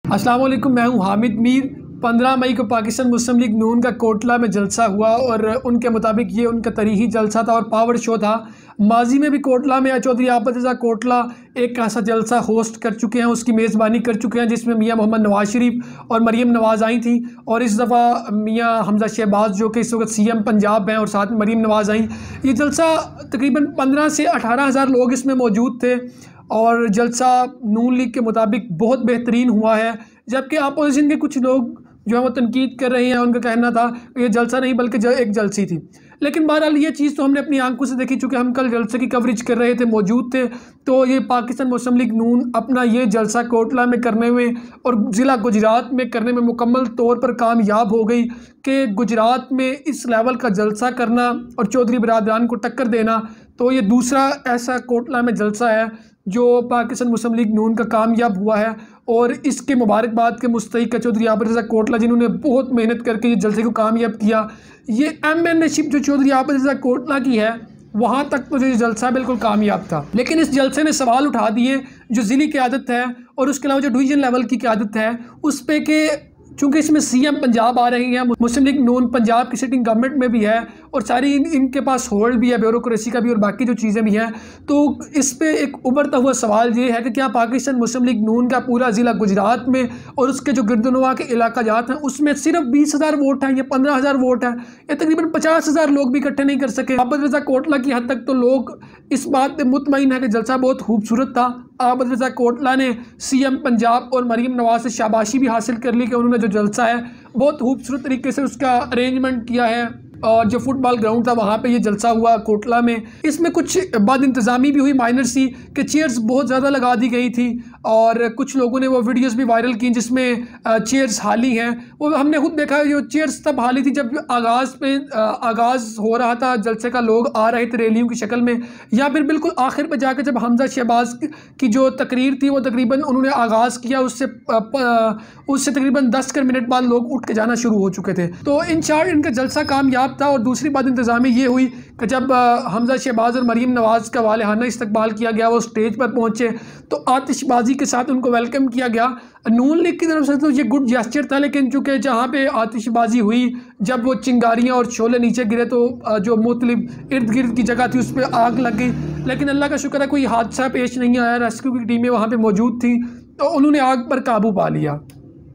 अस्सलाम वालेकुम, मैं हूं हामिद मीर। 15 मई को पाकिस्तान मुस्लिम लीग नून का कोटला में जलसा हुआ और उनके मुताबिक ये उनका तारीखी जलसा था और पावर शो था। माजी में भी कोटला में चौधरी आबद रज़ा कोटला एक ऐसा जलसा होस्ट कर चुके हैं, उसकी मेज़बानी कर चुके हैं, जिसमें मियाँ मोहम्मद नवाज शरीफ और मरीम नवाज़ आई थी। और इस दफ़ा मियाँ हमजा शहबाज जो कि इस वक्त CM पंजाब हैं और साथ में मरीम नवाज़ आई। ये जलसा तकरीबन 15 से 18 हज़ार लोग इसमें मौजूद थे और जलसा नून लीग के मुताबिक बहुत बेहतरीन हुआ है। जबकि अपोजिशन के कुछ लोग जो है वो तनकीद कर रहे हैं, उनका कहना था ये जलसा नहीं बल्कि एक जलसी थी। लेकिन बहरहाल ये चीज़ तो हमने अपनी आंखों से देखी, चूँकि हम कल जलसे की कवरेज कर रहे थे, मौजूद थे। तो ये पाकिस्तान मुस्लिम लीग नून अपना ये जलसा कोटला में करने में और ज़िला गुजरात में करने में मुकम्मल तौर पर कामयाब हो गई कि गुजरात में इस लेवल का जलसा करना और चौधरी बिरादरान को टक्कर देना। तो ये दूसरा ऐसा कोटला में जलसा है जो पाकिस्तान मुस्लिम लीग नून का कामयाब हुआ है और इसके मुबारकबाद के मुस्तहिक चौधरी आबद रज़ा कोटला, जिन्होंने बहुत मेहनत करके ये जलसे को कामयाब किया। ये MNA-शिप जो चौधरी आबद रज़ा कोटला की है, वहाँ तक तो जो जलसा बिल्कुल कामयाब था। लेकिन इस जलसे ने सवाल उठा दिए जो ज़िली क़यादत है और उसके अलावा जो डिवीज़न लेवल की क़यादत है उस पर कि चूँकि इसमें CM पंजाब आ रही हैं, मुस्लिम लीग नून पंजाब की सिटिंग गवर्नमेंट में भी है और सारी इनके पास होल्ड भी है, ब्यूरोक्रेसी का भी और बाकी जो चीज़ें भी हैं। तो इस पे एक उभरता हुआ सवाल ये है कि क्या पाकिस्तान मुस्लिम लीग नून का पूरा ज़िला गुजरात में और उसके जो गिरदनवा के इलाका जात हैं उसमें सिर्फ 20,000 वोट हैं या 15,000 वोट हैं या तकरीबन 50,000 लोग भी इकट्ठे नहीं कर सके। आबद रज़ा कोटला की हद तक तो लोग इस बात पर मुतमईन है कि जलसा बहुत खूबसूरत था। आबद रज़ा कोटला ने CM पंजाब और मरीम नवाज से शाबाशी भी हासिल कर ली कि उन्होंने जो जलसा है बहुत खूबसूरत तरीके से उसका अरेंजमेंट किया है। और जो फुटबॉल ग्राउंड था वहाँ पे ये जलसा हुआ कोटला में। इसमें कुछ बद इंतज़ामी भी हुई माइनर सी कि चेयर्स बहुत ज़्यादा लगा दी गई थी और कुछ लोगों ने वो वीडियोस भी वायरल की जिसमें चेयर्स हाली हैं। वो हमने खुद देखा, जो चेयर्स तब हाली थी जब आगाज़ हो रहा था जलसे का, लोग आ रहे थे रैलियों की शक्ल में, या फिर बिल्कुल आखिर पर जाकर जब हमजा शहबाज की जो तकरीर थी वो तकरीबन उन्होंने आगाज़ किया, उससे तकरीबन 10 मिनट बाद लोग उठ के जाना शुरू हो चुके थे। तो इन शॉर्ट इनका जलसा कामयाब था। और दूसरी बात इंतज़ामी ये हुई कि जब हमजा शहबाज और मरीम नवाज़ का वालिहाना इस्तकबाल किया गया, वो स्टेज पर पहुँचे तो आतिशबाजी के साथ उनको वेलकम किया गया। नून लीग की तरफ से तो ये गुड जेस्चर था, लेकिन चूँकि जहाँ पे आतिशबाजी हुई, जब वो चिंगारियाँ और शोले नीचे गिरे तो जो मुख्तलिफ इर्द गिर्द की जगह थी उस पर आग लग गई। लेकिन अल्लाह का शुक्र है कोई हादसा पेश नहीं आया, रेस्क्यू की टीमें वहाँ पर मौजूद थी तो उन्होंने आग पर काबू पा लिया।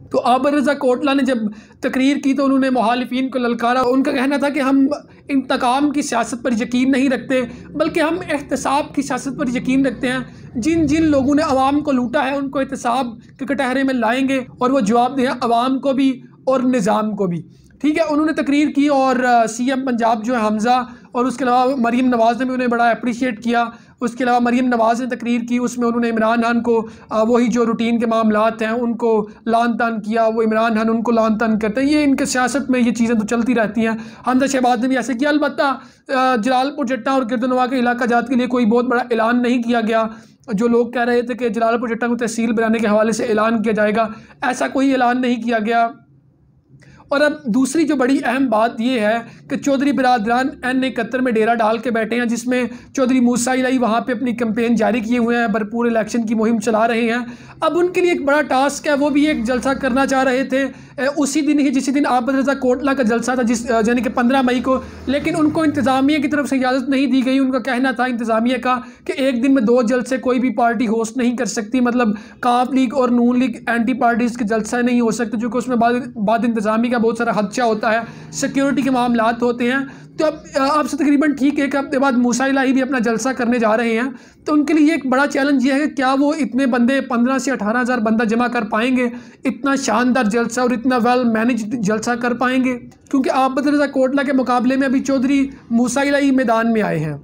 तो आबद रज़ा कोटला ने जब तकरीर की तो उन्होंने मुखालिफिन को ललकारा। उनका कहना था कि हम इंतकाम की सियासत पर यकीन नहीं रखते बल्कि हम एहतसाब की सियासत पर यकीन रखते हैं। जिन जिन लोगों ने अवाम को लूटा है उनको एहतसाब के कटहरे में लाएंगे और वो जवाब दें अवाम को भी और निज़ाम को भी। ठीक है, उन्होंने तकरीर की और CM पंजाब जो है हमज़ा और उसके अलावा मरीम नवाज़ ने भी उन्हें बड़ा अप्रिशिएट किया। उसके अलावा मरीम नवाज़ ने तकरीर की, उसमें उन्होंने इमरान खान को वही जो रूटीन के मामलात हैं उनको लान तान किया, वो इमरान खान उनको लान तान करते हैं। ये इनके सियासत में ये चीज़ें तो चलती रहती हैं। हमजा शहबाज ने भी ऐसे किया। अलबत्ता जलालपुर जट्टा और गिरदनवा के इलाका जात के लिए कोई बहुत बड़ा ऐलान नहीं किया गया। जो लोग कह रहे थे कि जलालपुर जट्टा को तहसील बनाने के हवाले से ऐलान किया जाएगा, ऐसा कोई ऐलान नहीं किया गया। और अब दूसरी जो बड़ी अहम बात यह है कि चौधरी बिरादरान N71 में डेरा डाल के बैठे हैं, जिसमें चौधरी मूसा इलाही वहाँ पे अपनी कैंपेन जारी किए हुए हैं, भरपूर इलेक्शन की मुहिम चला रहे हैं। अब उनके लिए एक बड़ा टास्क है, वो भी एक जलसा करना चाह रहे थे उसी दिन ही जिस दिन आबद रज़ा कोटला का जलसा था, यानी कि 15 मई को। लेकिन उनको इंतज़ामिया की तरफ से इजाज़त नहीं दी गई। उनका कहना था इंतज़ामिया का कि एक दिन में 2 जलसे कोई भी पार्टी होस्ट नहीं कर सकती, मतलब काफ लीग और नून लीग एंटी पार्टीज़ के जलसा नहीं हो सकते, क्योंकि उसमें बाद इंतज़ामी का बहुत सारा खदशा होता है, सिक्योरिटी के मामलात होते हैं। तो अब आपसे तकरीबन ठीक 1 हफ्ते बाद मूसा इलाही भी अपना जलसा करने जा रहे हैं। तो उनके लिए एक बड़ा चैलेंज ये है कि क्या वो इतने बंदे 15 से 18 हज़ार बंदा जमा कर पाएंगे, इतना शानदार जलसा और इतना वेल मैनेज्ड जलसा कर पाएंगे। क्योंकि आबद रज़ा कोटला के मुकाबले में अभी चौधरी मूसा इलाही मैदान में आए हैं।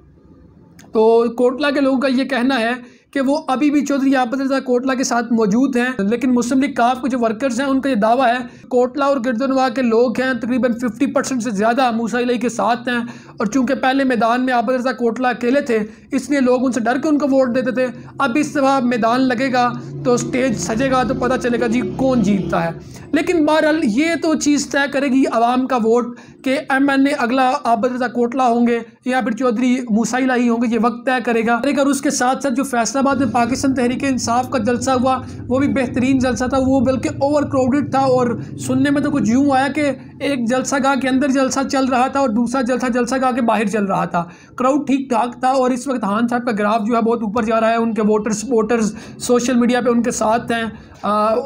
तो कोटला के लोगों का ये कहना है कि वो अभी भी चौधरी आबद रज़ा कोटला के साथ मौजूद हैं। लेकिन मुस्लिम लीग काफ के जो वर्कर्स हैं उनका ये दावा है, कोटला और गिरदनवा के लोग हैं तकरीबन 50% से ज़्यादा मूसा इलाही के साथ हैं। और चूँकि पहले मैदान में आबद रज़ा कोटला अकेले थे, इसलिए लोग उनसे डर के उनको वोट देते थे। अब इस दफ़ा मैदान लगेगा तो स्टेज सजेगा तो पता चलेगा जी कौन जीतता है। लेकिन बहरहाल ये तो चीज़ तय करेगी आवाम का वोट कि MNA अगला आबद रज़ा कोटला होंगे या फिर चौधरी मूसा इलाही होंगे, ये वक्त तय करेगा। और उसके साथ साथ जो फैसला फैसलाबाद में पाकिस्तान तहरीक इंसाफ का जलसा हुआ, वो भी बेहतरीन जलसा था, वो बल्कि ओवर क्राउडेड था और सुनने में तो कुछ यूँ आया कि एक जलसागाह के अंदर जलसा चल रहा था और दूसरा जलसागाह के बाहर चल रहा था। क्राउड ठीक ठाक था और इस वक्त खान साहब का ग्राफ जो है बहुत ऊपर जा रहा है, उनके वोटर्स सोशल मीडिया पर उनके साथ हैं,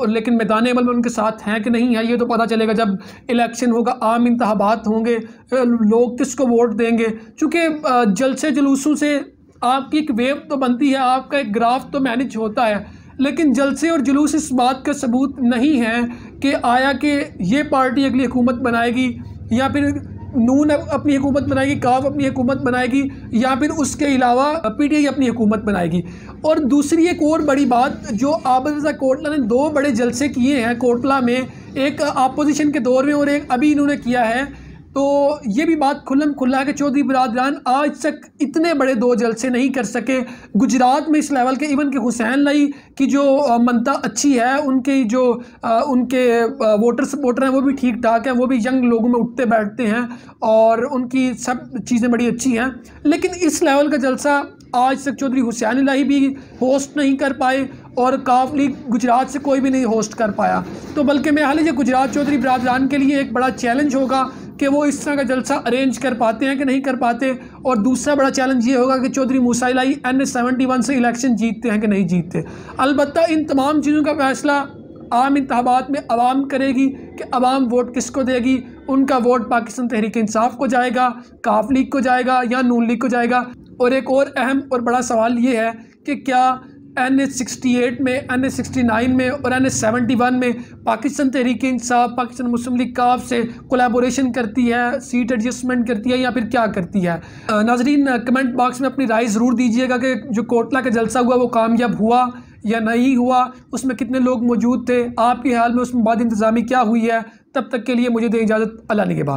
लेकिन मैदान अमल में उनके साथ हैं कि नहीं है ये तो पता चलेगा जब इलेक्शन होगा, आम इंतखाबात होंगे, लोग किसको वोट देंगे। चूँकि जलसे जुलूसों से आपकी एक वेव तो बनती है, आपका एक ग्राफ तो मैनेज होता है, लेकिन जलसे और जुलूस इस बात का सबूत नहीं है कि आया कि ये पार्टी अगली हुकूमत बनाएगी या फिर नून अपनी हुकूमत बनाएगी, काफ अपनी हुकूमत बनाएगी या फिर उसके अलावा पीटीआई अपनी हुकूमत बनाएगी। और दूसरी एक और बड़ी बात, जो आबिद रज़ा कोटला ने 2 बड़े जलसे किए हैं कोटला में, एक अपोजिशन के दौर में और एक अभी इन्होंने किया है, तो ये भी बात खुल्लम खुल्ला है कि चौधरी बिरादरान आज तक इतने बड़े 2 जलसे नहीं कर सके गुजरात में इस लेवल के। इवन के हुसैन लाई की जो मनता अच्छी है, उनके जो उनके वोटर सपोर्टर हैं वो भी ठीक ठाक हैं, वो भी यंग लोगों में उठते बैठते हैं और उनकी सब चीज़ें बड़ी अच्छी हैं, लेकिन इस लेवल का जलसा आज तक चौधरी हुसैन लाई भी होस्ट नहीं कर पाए और काफ लीग गुजरात से कोई भी नहीं होस्ट कर पाया। तो बल्कि मैं हाल ही गुजरात चौधरी बिरादरान के लिए एक बड़ा चैलेंज होगा कि वो इस तरह का जलसा अरेंज कर पाते हैं कि नहीं कर पाते। और दूसरा बड़ा चैलेंज ये होगा कि चौधरी मूसा इलाही NS-71 से इलेक्शन जीतते हैं कि नहीं जीतते। अलबत्ता इन तमाम चीज़ों का फैसला आम इंतखाबात में अवाम करेगी कि अवाम वोट किसको देगी। उनका वोट पाकिस्तान तहरीक इंसाफ को जाएगा, काफ लीग को जाएगा या नून लीग को जाएगा। और एक और अहम और बड़ा सवाल ये है कि क्या NS-68 में, NS-69 में और NS-71 में पाकिस्तान तहरीक इंसाफ पाकिस्तान मुस्लिम लीग काफ से कोलैबोरेशन करती है, सीट एडजस्टमेंट करती है या फिर क्या करती है। नाजरीन कमेंट बॉक्स में अपनी राय ज़रूर दीजिएगा कि जो कोटला का जलसा हुआ वो कामयाब हुआ या नहीं हुआ, उसमें कितने लोग मौजूद थे, आपके हाल में उसमें बाद इंतज़ामी क्या हुई है। तब तक के लिए मुझे दें इजाज़त, अल्लाह निगहबान।